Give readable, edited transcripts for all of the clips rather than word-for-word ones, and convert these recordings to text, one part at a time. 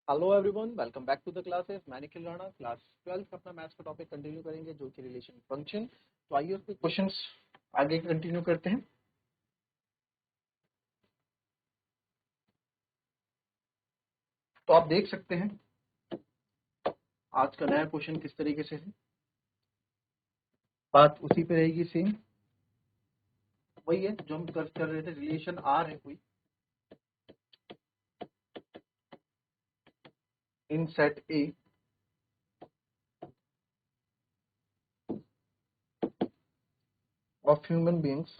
Hello everyone, welcome back to the classes. मैं Nikhil Rana, class 12 का अपना मैथ्स का टॉपिक कंटिन्यू करेंगे, जो कि रिलेशन फंक्शन। तो आइए उसके क्वेश्चंस आगे कंटिन्यू करते हैं। तो आप देख सकते हैं आज का नया क्वेश्चन किस तरीके से है। बात उसी पे रहेगी, सेम वही है जो हम कर रहे थे। रिलेशन आर है कोई in set A of human beings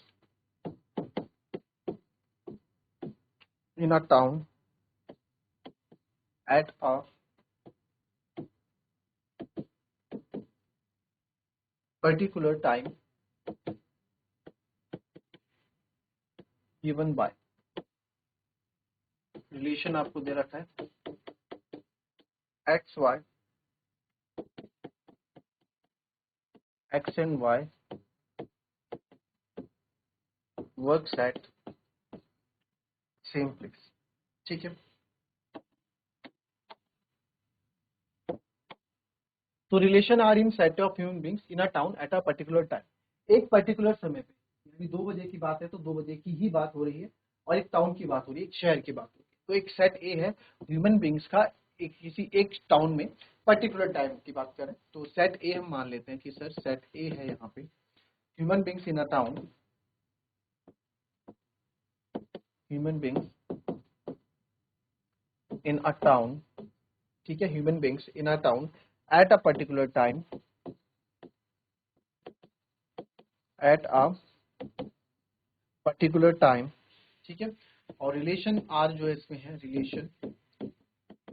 in a town at a particular time given by. Relation आपको दे रखा है x Y, x and Y works at same place. ठीक है, तो relation R in set of human beings in a town at a particular time. एक particular समय पे, यानी 2 बजे की बात है तो 2 बजे की ही बात हो रही है, और एक टाउन की बात हो रही है, एक शहर की बात हो रही है। तो एक सेट ए है ह्यूमन बीइंग्स का, एक किसी एक टाउन में पर्टिकुलर टाइम की बात करें तो सेट ए हम मान लेते हैं कि सर सेट ए है यहाँ पे human beings in a town, human beings in a town. ठीक है, human beings in a town at a particular time, eight a particular time. ठीक है, और रिलेशन आर जो है इसमें है, रिलेशन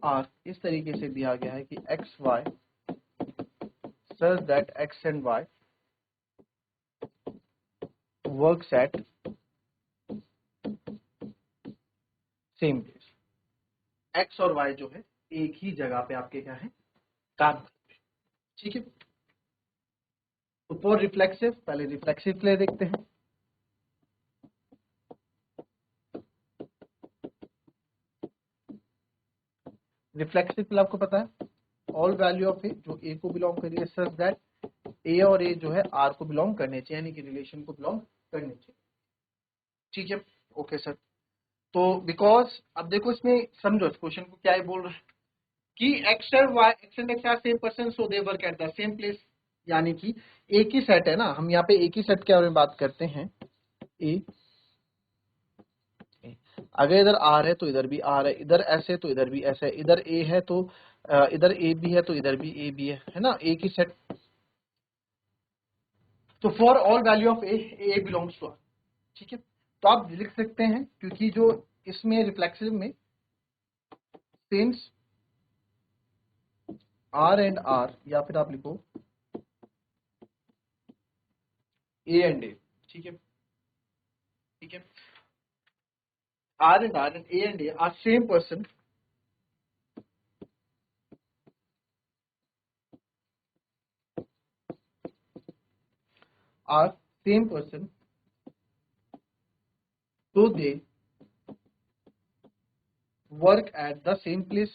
आर इस तरीके से दिया गया है कि x y such that x and Y works at same place. X और वाई जो है एक ही जगह पे आपके क्या है, काम करते हैं। ठीक है, तो फॉर रिफ्लेक्सिव, पहले रिफ्लेक्सिव के लिए देखते हैं। रिफ्लेक्सिव के लिए आपको पता है ऑल वैल्यू ऑफ ए जो ए को बिलोंग करिए सच दैट ए और ए जो है आर को बिलोंग करने चाहिए, यानी कि रिलेशन को बिलोंग करने चाहिए। ठीक है, ओके सर। तो बिकॉज अब देखो इसमें समझो इस क्वेश्चन को क्या है बोल रहा है कि एक्स और Y, x and X are same person so they work at the same place. यानी कि एक ही सेट है ना, हम यहाँ पे एक ही सेट के बारे में बात करते हैं। ए, अगर इधर आर है तो इधर भी आर है, इधर एस है तो इधर भी एस है, इधर ए है तो इधर ए बी है तो इधर भी ए बी है ना, एक ही सेट। तो for all value of A, A belongs to R. ठीक है, तो आप लिख सकते हैं क्योंकि जो इसमें रिफ्लेक्सिव में सिंस आर एंड आर, या फिर आप लिखो ए एंड ए। ठीक है, ठीक है, R and A and A R same person, R same person, so they work at the same place।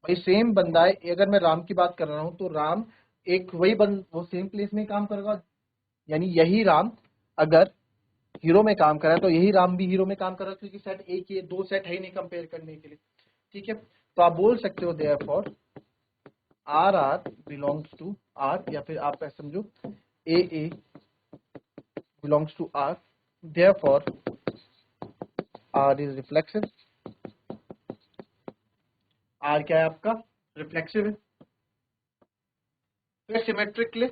भाई सेम बंदा है, अगर मैं राम की बात कर रहा हूं तो राम एक वही वो सेम प्लेस में काम करेगा, यानी यही राम अगर हीरो में काम कर रहा है तो यही राम भी हीरो में काम कर रहा है, क्योंकि सेट एक ही है, दो सेट है ही नहीं कंपेयर करने के लिए। ठीक है, तो आप बोल सकते हो therefore R R belongs to R, या फिर आप ऐसे समझो a belongs to R, therefore R is reflexive. R क्या है आपका, रिफ्लेक्सिव है। फिर सिमेट्रिक के लिए,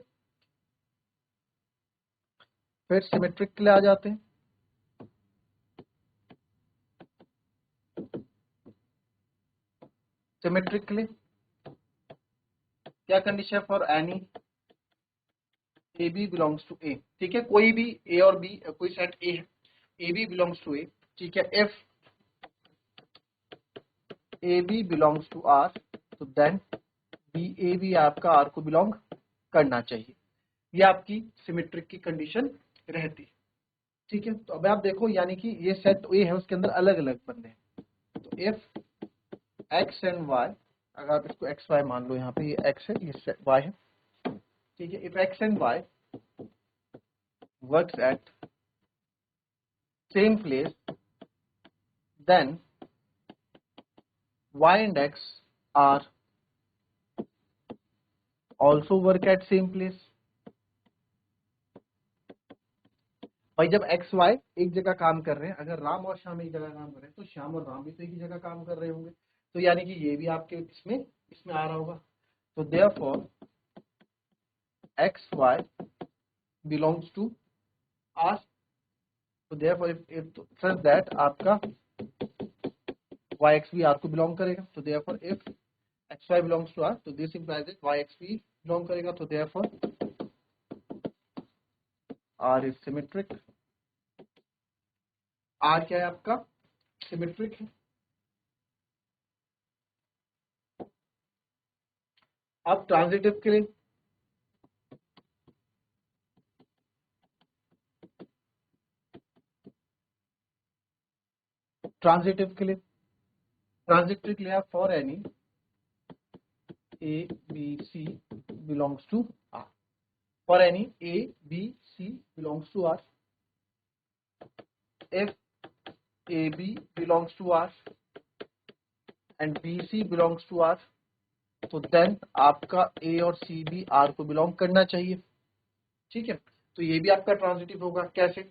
फिर सिमेट्रिक के लिए आ जाते हैं। सिमेट्रिक के लिए क्या कंडीशन है, for any a B belongs to ए। ठीक है, कोई भी ए और बी, कोई सेट ए है, ए बी बिलोंग्स टू ए। ठीक है, if A B belongs to R तो देन बी ए बी आपका आर को बिलोंग करना चाहिए। ये आपकी सिमेट्रिक की कंडीशन रहती है। ठीक है, तो अब आप देखो यानी कि ये सेट ए है, उसके अंदर अलग अलग बंदे हैं। तो इफ एक्स एंड वाई, अगर आप इसको एक्स वाई मान लो, यहाँ पे ये एक्स है ये वाई है, ठीक है। If X and Y works at same place, then Y and X are also work at same place. भाई जब एक्स वाई एक जगह काम कर रहे हैं, अगर राम और श्याम एक जगह काम कर रहे हैं, तो श्याम और राम भी तो एक ही जगह काम कर रहे होंगे, तो यानी कि ये भी आपके इसमें इसमें आ रहा होगा। तो therefore x y belongs to R. तो देयरफॉर इफ सच दैट आपका वाई एक्स भी आर को बिलोंग करेगा। तो therefore if x y belongs to R, तो this implies that y x भी बिलोंग करेगा। तो therefore R is symmetric. R क्या है आपका? सिमेट्रिक है। अब ट्रांजिटिव के लिए, ट्रांजिटिव के लिए ट्रांजिटिव के लिए आप for any A, B, C belongs to R. For any A, B, C belongs to R. If A, B belongs to R and B, C belongs to R, तो then आपका A और C भी R को belong करना चाहिए, ठीक है। तो ये भी आपका ट्रांजिटिव होगा। कैसे?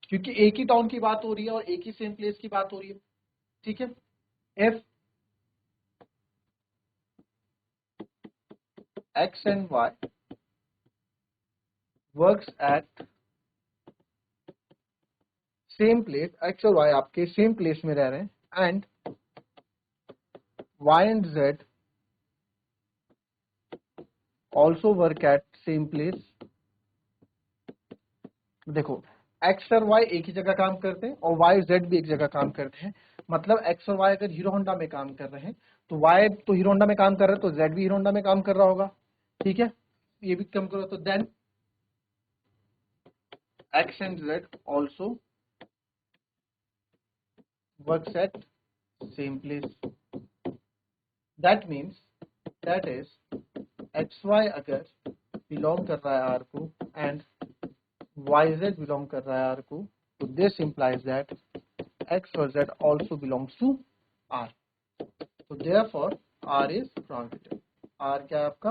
क्योंकि एक ही टाउन की बात हो रही है और एक ही सेम प्लेस की बात हो रही है, ठीक है। If X and Y works at same place, x और वाई आपके सेम प्लेस में रह रहे हैं, and Y and Z also work at same place. देखो एक्स और वाई एक ही जगह काम करते हैं और वाई जेड भी एक जगह काम करते हैं। मतलब एक्स और वाई अगर हीरो होंडा में काम कर रहे हैं, तो वाई तो हीरो होंडा में काम कर रहे हैं, तो जेड भी हीरो होंडा में काम कर रहा होगा, ठीक है। ये भी कम करो, तो then X and Z also works at same place. That means, that is X Y अगर बिलोंग कर रहा है आर को एंड वाई जेड बिलोंग कर रहा है आर को, तो दिस इंप्लाइज दैट एक्स और z also belongs to R. तो therefore R is transitive. R क्या है आपका?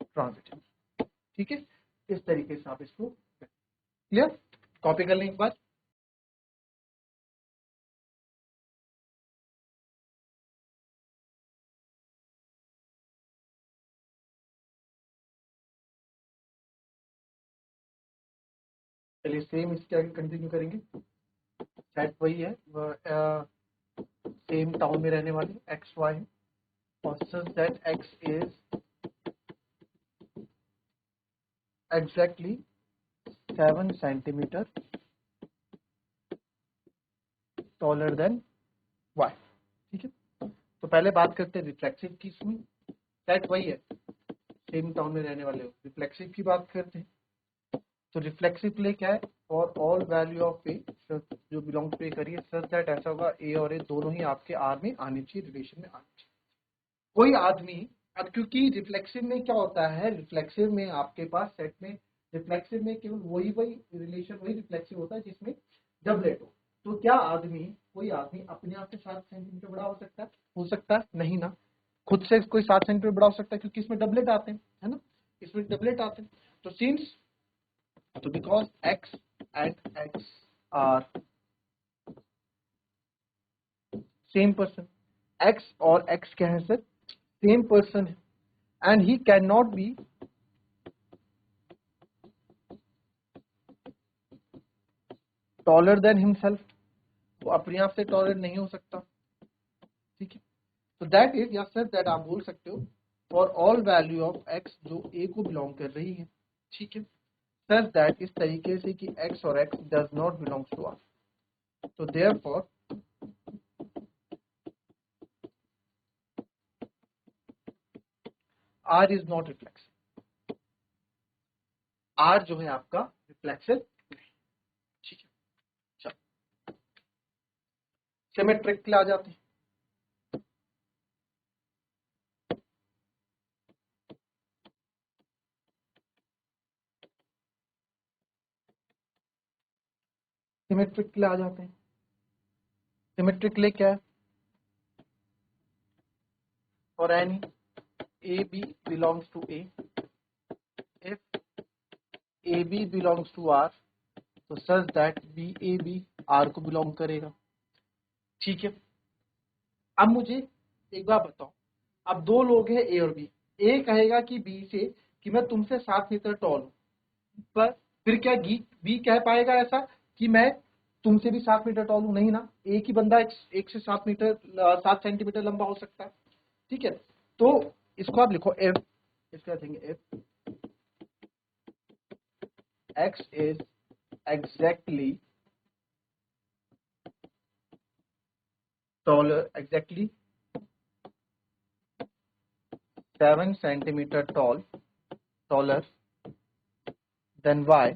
ट्रांजिटिव, ठीक है। इस तरीके से आप इसको क्लियर कॉपी कर लें एक बार। चलिए सेम इसके आगे कंटिन्यू करेंगे। सेट वही है, सेम टाउन में रहने वाले एक्स वाई है, और such that X is exactly 7 centimeter taller than Y, ठीक है। तो पहले बात करते हैं रिफ्लेक्सिव की। इसमें सेट वही है, सेम टाउन में रहने वाले। रिफ्लेक्सिव की बात करते हैं, तो रिफ्लेक्सिव प्ले क्या है? फॉर ऑल वैल्यू ऑफ ए जो बिलोंग टू ए करिए, सच दैट ऐसा होगा ए और ए दोनों ही आपके आर में आने चाहिए, रिलेशन में आने चाहिए। कोई आदमी, अब क्योंकि रिफ्लेक्सिव में क्या होता है, रिफ्लेक्सिव में आपके पास सेट में रिफ्लेक्सिव में केवल वही वही रिलेशन, वही रिफ्लेक्सिव होता है जिसमें डबलेट हो। तो क्या आदमी, कोई आदमी अपने आप से 7 सेंटीमीटर बड़ा हो सकता है? हो सकता है नहीं ना। खुद से कोई 7 सेंटीमीटर बड़ा हो सकता है क्योंकि इसमें डबलेट आते हैं, है ना, इसमें डबलेट आते हैं। तो सिंस, तो because x and x are same person, x और x क्या है सर? सेम पर्सन है, and he can not be taller than himself. वो अपने आप से टॉलर नहीं हो सकता, ठीक है। तो दैट इज, या सर दैट आप बोल सकते हो for all value of x जो a को बिलोंग कर रही है, ठीक है, सच दैट इस तरीके से कि x और x does not belongs to r। तो therefore r is not reflexive. r जो है आपका रिफ्लेक्सिव नहीं, ठीक है। चलो सिमेट्रिक के लिए आ जाते हैं। सिमेट्रिक के लिए आ जाते हैं। सिमेट्रिक ले क्या है? For any a B belongs to a, if A B belongs to R, तो such that b A b R को बिलोंग करेगा। ठीक है, अब मुझे एक बात बताओ, अब दो लोग हैं ए और बी। ए कहेगा कि बी से कि मैं तुमसे 7 मीटर टॉल हूं, पर फिर क्या बी कह पाएगा ऐसा कि मैं तुमसे भी 7 मीटर टॉल हूं? नहीं ना, एक ही बंदा एक से 7 मीटर 7 सेंटीमीटर लंबा हो सकता है। ठीक है, तो इसको आप लिखो एफ, इसका देंगे F X is exactly taller, exactly 7 centimeter taller than Y,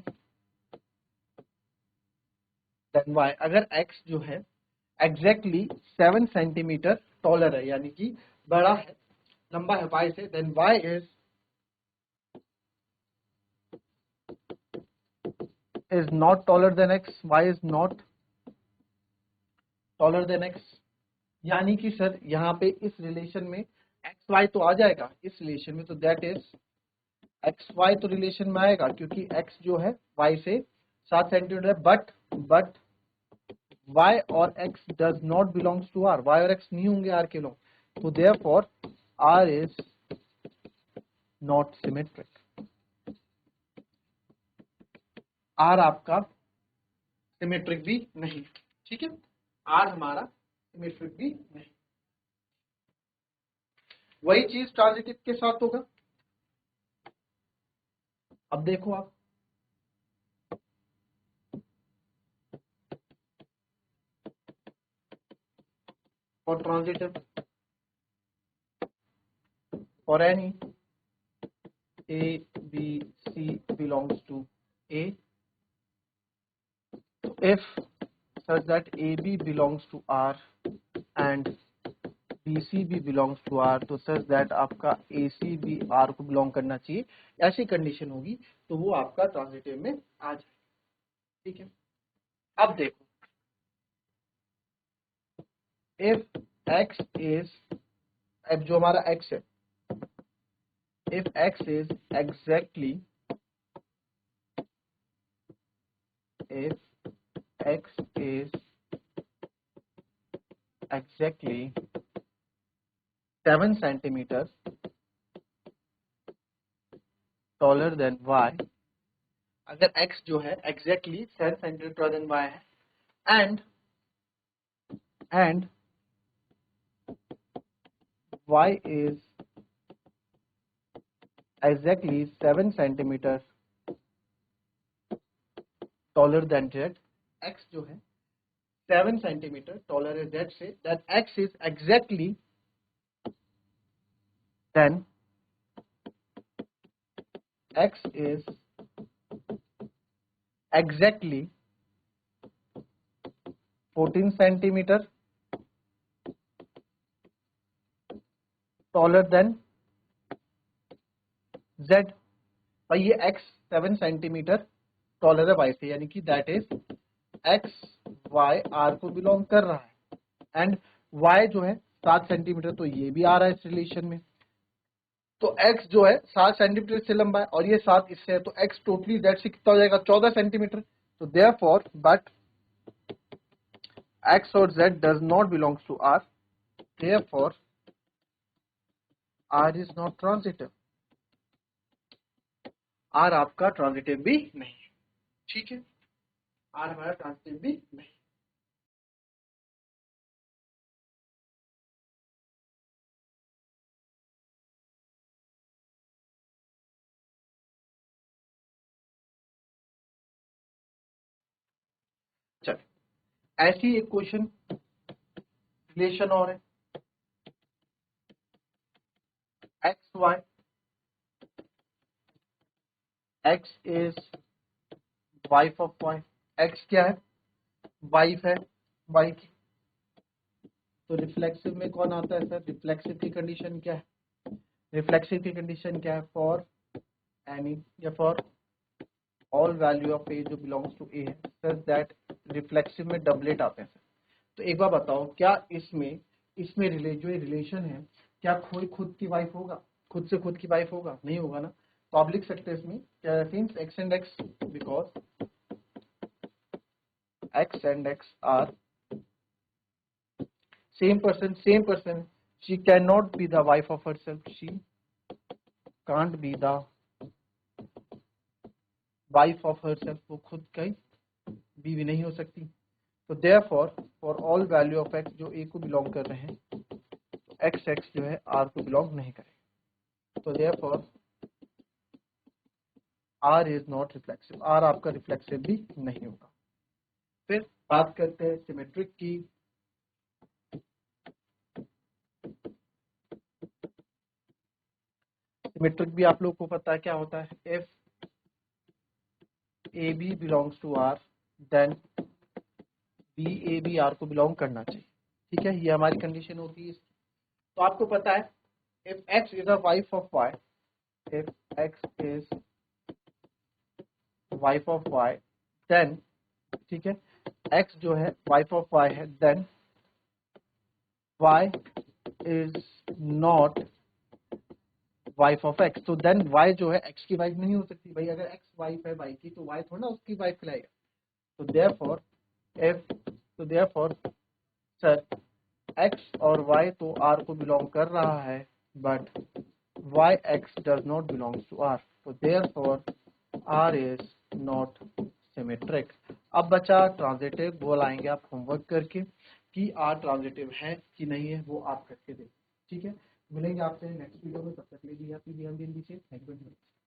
अगर x जो है एग्जैक्टली 7 सेंटीमीटर टॉलर है, यानी कि बड़ा है, लंबा है y से, then y is not taller than x, y is not taller than x। यानी कि सर यहाँ पे इस रिलेशन में एक्स वाई तो आ जाएगा इस रिलेशन में, तो दैट इज एक्स वाई तो रिलेशन में आएगा क्योंकि एक्स जो है वाई से 7 सेंटीमीटर है, बट y और x does not belongs to r, y और x नहीं होंगे r के लोग, तो therefore r is not symmetric, r आपका सिमेट्रिक भी नहीं। ठीक है, r हमारा सिमेट्रिक भी नहीं। वही चीज ट्रांजिटिव के साथ होगा। अब देखो आप, और transitive for any a b c belongs to a, if such that ab belongs to r and BC भी बिलोंग्स टू आर, तो सच दैट आपका AC भी आर को बिलोंग करना चाहिए, ऐसी कंडीशन होगी तो वो आपका ट्रांजिटिव में आ जाए। ठीक है, अब देखो, इफ x इज, अब जो हमारा x है, if x is exactly, if x is exactly 7 centimeter taller then y, अगर x जो है exactly 7 centimeter taller then y है, and y is exactly 7 centimeter taller then z, x जो है 7 सेंटीमीटर टॉलर है z से, then x is exactly, then x is exactly 14 centimetre taller then z। भाई ये x 7 सेंटीमीटर टॉलर है y से, यानी कि that is x y r को बिलोंग कर रहा है, एंड y जो है 7 सेंटीमीटर, तो ये भी आ रहा है इस रिलेशन में, तो x जो है 7 सेंटीमीटर से लंबा है और ये 7 इससे है, तो x टोटली z से कितना हो जाएगा, 14 सेंटीमीटर। तो देयरफॉर बट x और z does not belongs to r, therefore r is not transitive, r आपका ट्रांजिटिव भी नहीं है। ठीक है, r हमारा ट्रांजिटिव भी नहीं। चल, ऐसी एक क्वेश्चन रिलेशन और है, x Y, X is wife of Y, X क्या है, वाइफ है वाई की, तो रिफ्लेक्सिव में कौन आता है सर? रिफ्लेक्सिव की कंडीशन क्या है? रिफ्लेक्सिव की कंडीशन क्या है? फॉर एनी या फॉर ऑल वैल्यू ऑफ ए जो बिलोंग्स टू ए है, सच दैट रिफ्लेक्सिव में डबलेट आते हैं सर। तो एक बार बताओ, क्या इसमें इसमें जो रिलेशन है, क्या कोई खुद की वाइफ होगा? खुद से खुद की वाइफ होगा? नहीं होगा ना। तो आप लिख सकते हैं इसमें क्या, since X and X, because X and X are same person, she cannot be the wife of herself, she can't be the wife of herself, वो खुद की बीवी नहीं हो सकती। तो therefore for all value of x जो a को बिलोंग कर रहे हैं, तो x x जो है r को बिलोंग नहीं करेगा। तो therefore r is not reflexive, r आपका रिफ्लेक्सिव भी नहीं होगा। फिर बात करते हैं सिमेट्रिक की। सिमेट्रिक भी आप लोग को पता है क्या होता है? if AB belongs to R, then BAB R को बिलोंग करना चाहिए। ठीक है, ये हमारी कंडीशन होती है। तो आपको पता है if X is a wife of Y, if X is wife of Y, then ठीक है, X जो है wife of Y है, then Y is not wife of x. तो देन वाई जो है एक्स की वाइफ नहीं हो सकती भाई। अगर एक्स वाइफ है वाई की, तो वाई थोड़ा ना उसकी वाइफ खिलाएगा। तो देयरफॉर सर एक्स और वाई तो आर को बिलोंग कर रहा है, but y x does not belongs to R. तो therefore R is not symmetric. अब बचा ट्रांजिटिव, वो लाएंगे आप होमवर्क करके कि आर ट्रांजिटिव है कि नहीं है, वो आप करके देखिए। ठीक है, मिलेंगे आपसे नेक्स्ट वीडियो में, तब तक के लिए आप ध्यान दीजिए। Thank you.